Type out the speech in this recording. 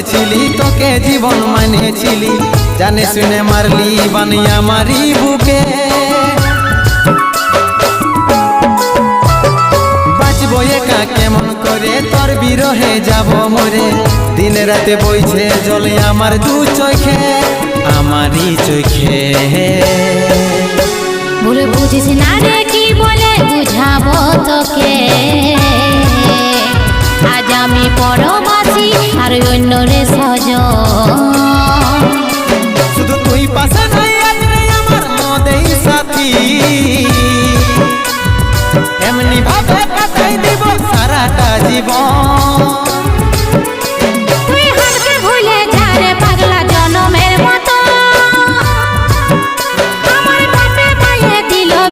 বসেছিলি তোকে জীবন মানেছিলি, জানে শুনে মারলি বানিয়া মারি বুকে। বাঁচবো একা কেমন করে তোর বিরহে যাব মরে, দিন রাতে বইছে জলে আমার দু চোখে, আমারই চোখে। ভুলে বুঝিস না রে কি বলে বুঝাবো তোকে, আজ আমি পরবাসী আর অন্য রে সজন। শুধু তুই পাশে নাই আজ রে আমার মদেই সাথী।